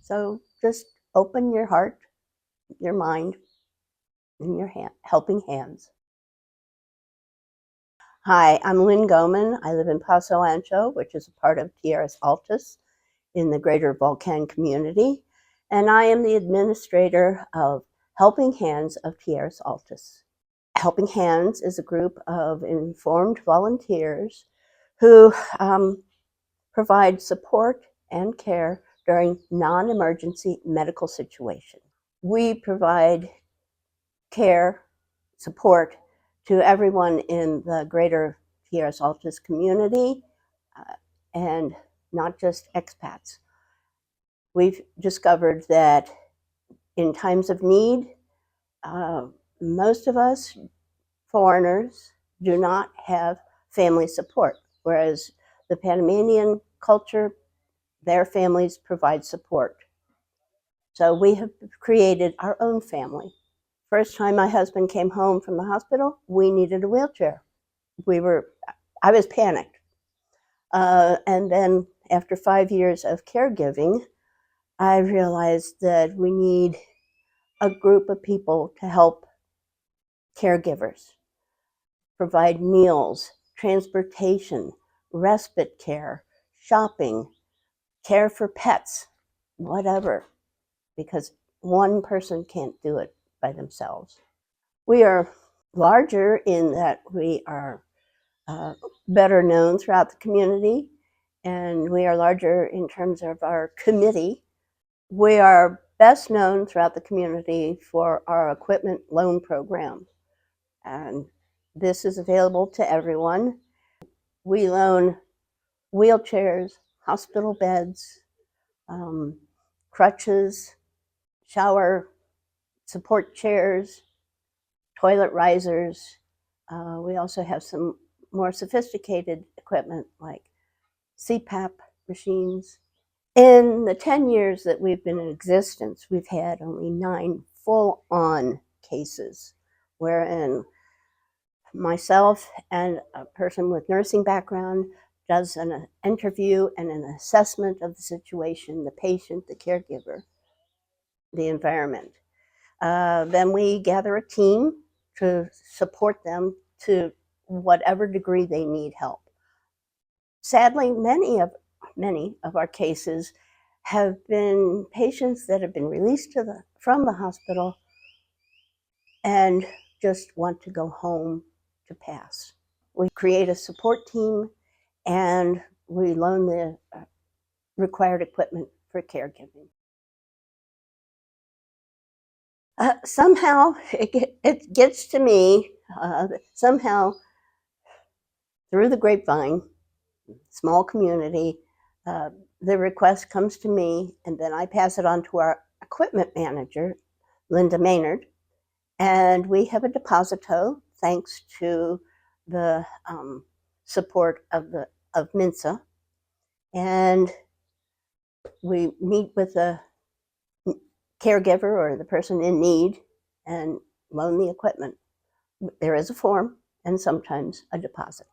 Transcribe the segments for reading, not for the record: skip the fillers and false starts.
So just open your heart, your mind, and your helping hands. Hi, I'm Lynn Goman. I live in Paso Ancho, which is a part of Tierras Altas in the greater Volcan community, and I am the administrator of Helping Hands of Tierras Altas. Helping Hands is a group of informed volunteers who provide support and care during non-emergency medical situations. We provide care, support to everyone in the greater Tierras Altas community and not just expats. We've discovered that in times of need, most of us foreigners do not have family support, whereas the Panamanian culture, their families provide support. So we have created our own family. First time my husband came home from the hospital, we needed a wheelchair. I was panicked. And then after 5 years of caregiving, I realized that we need a group of people to help caregivers, provide meals, transportation, respite care, shopping, care for pets, whatever, because one person can't do it by themselves. We are larger in that we are better known throughout the community, and we are larger in terms of our committee. We are best known throughout the community for our equipment loan program, and this is available to everyone. We loan wheelchairs, hospital beds, crutches, shower support chairs, toilet risers. We also have some more sophisticated equipment like CPAP machines. In the 10 years that we've been in existence, we've had only 9 full-on cases, wherein myself and a person with nursing background does an interview and an assessment of the situation, the patient, the caregiver, the environment. Then we gather a team to support them to whatever degree they need help. Sadly, many of our cases have been patients that have been released from the hospital and just want to go home to pass. We create a support team and we loan the required equipment for caregiving. Somehow it gets to me, somehow through the grapevine, small community, the request comes to me, and then I pass it on to our equipment manager, Linda Maynard, and we have a deposito thanks to the support of MINSA, and we meet with the caregiver or the person in need and loan the equipment. There is a form and sometimes a deposit.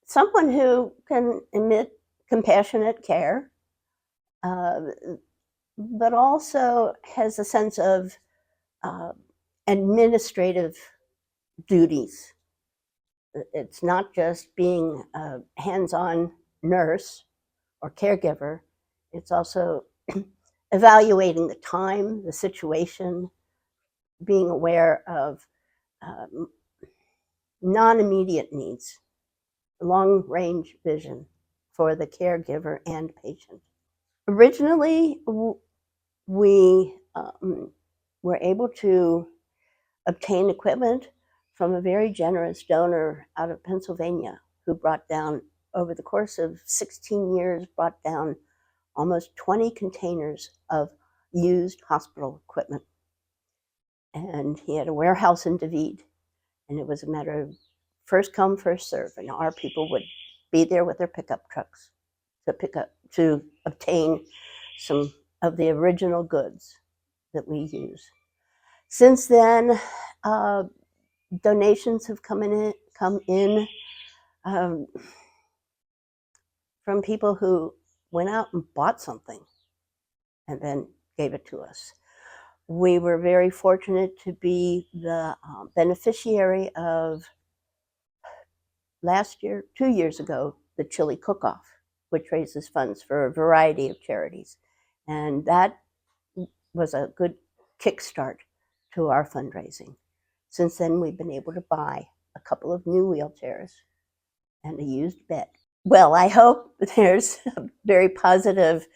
Someone who can emit compassionate care, but also has a sense of administrative duties. It's not just being a hands-on nurse or caregiver, it's also evaluating the time, the situation, being aware of non-immediate needs, long-range vision for the caregiver and patient. Originally, we were able to obtain equipment from a very generous donor out of Pennsylvania who brought down, over the course of 16 years, brought down almost 20 containers of used hospital equipment. And he had a warehouse in David, and it was a matter of first come, first serve, and our people would be there with their pickup trucks to obtain some of the original goods that we use. Since then, donations have come in from people who went out and bought something and then gave it to us. We were very fortunate to be the beneficiary of last year, 2 years ago, the Chili Cook-Off, which raises funds for a variety of charities. And that was a good kickstart to our fundraising. Since then, we've been able to buy a couple of new wheelchairs and a used bed. Well, I hope there's a very positive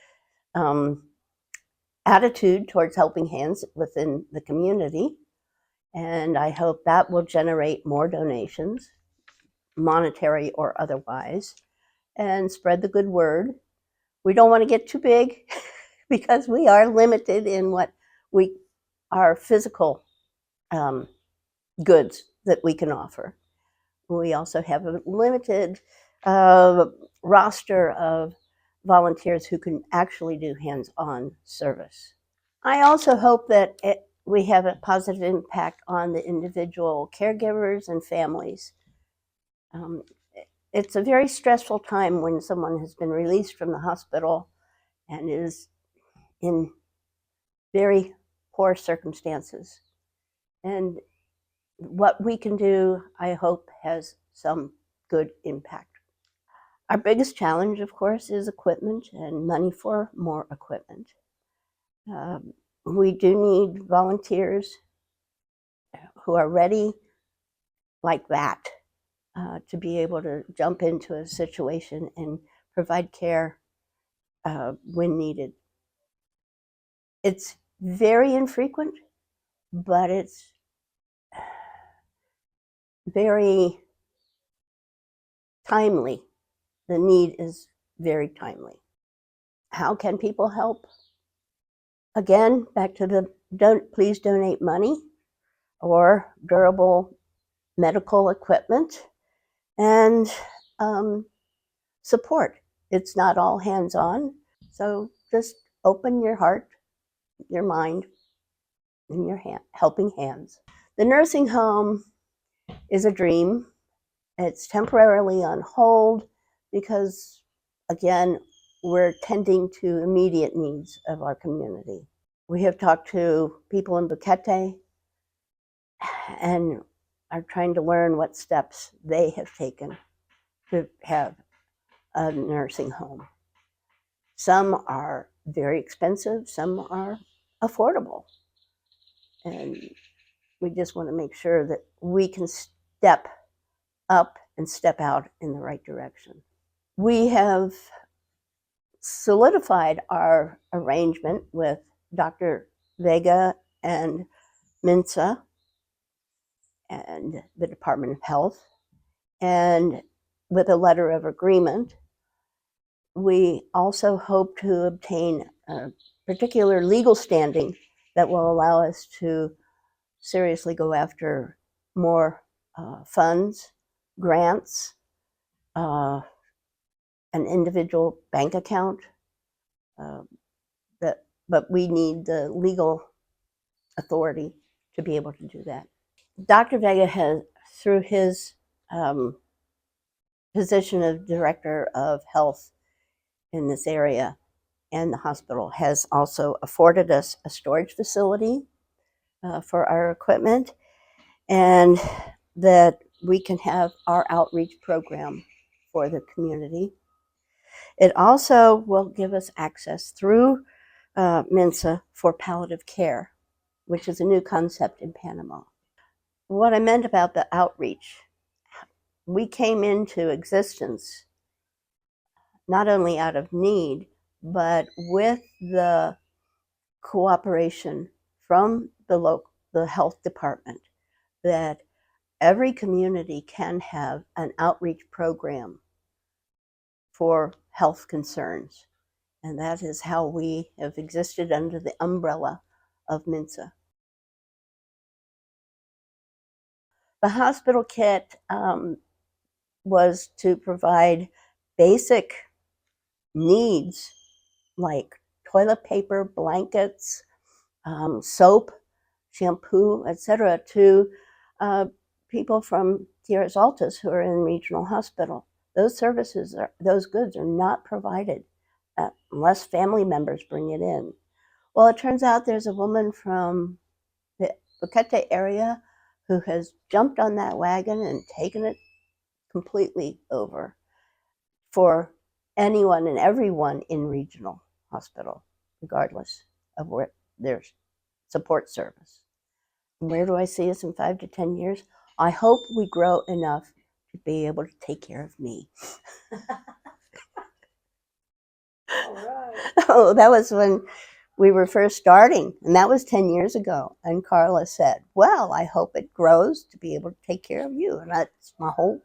attitude towards helping hands within the community. And I hope that will generate more donations, monetary or otherwise, and spread the good word. We don't want to get too big because we are limited in what our physical goods that we can offer. We also have a limited roster of volunteers who can actually do hands-on service. I also hope that we have a positive impact on the individual caregivers and families. It's a very stressful time when someone has been released from the hospital and is in very poor circumstances. And what we can do, I hope, has some good impact. Our biggest challenge, of course, is equipment and money for more equipment. We do need volunteers who are ready like that to be able to jump into a situation and provide care when needed. It's very infrequent, but it's very timely. The need is very timely. How can people help? Again, back to the please donate money or durable medical equipment and support. It's not all hands-on, so just open your heart, your mind, and your helping hands. The nursing home is a dream. It's temporarily on hold because, again, we're tending to immediate needs of our community. We have talked to people in Buquete and are trying to learn what steps they have taken to have a nursing home. Some are very expensive, some are affordable. And we just want to make sure that we can step up and step out in the right direction. We have solidified our arrangement with Dr. Vega and MINSA and the Department of Health, and with a letter of agreement. We also hope to obtain a particular legal standing that will allow us to seriously go after more funds, grants, an individual bank account. But we need the legal authority to be able to do that. Dr. Vega has, through his position of Director of Health in this area and the hospital, has also afforded us a storage facility for our equipment, and that we can have our outreach program for the community. It also will give us access through MINSA for palliative care, which is a new concept in Panama. What I meant about the outreach, we came into existence not only out of need, but with the cooperation from the health department, that every community can have an outreach program for health concerns. And that is how we have existed under the umbrella of MINSA. The hospital kit was to provide basic needs like toilet paper, blankets, soap, shampoo, etc., to people from Tierras Altas who are in regional hospital. Those services, those goods are not provided unless family members bring it in. Well, it turns out there's a woman from the Boquete area who has jumped on that wagon and taken it completely over for anyone and everyone in regional hospital, regardless of where their support service. And where do I see us in 5 to 10 years? I hope we grow enough to be able to take care of me. All right. Oh, that was when we were first starting, and that was 10 years ago. And Carla said, well, I hope it grows to be able to take care of you. And that's my whole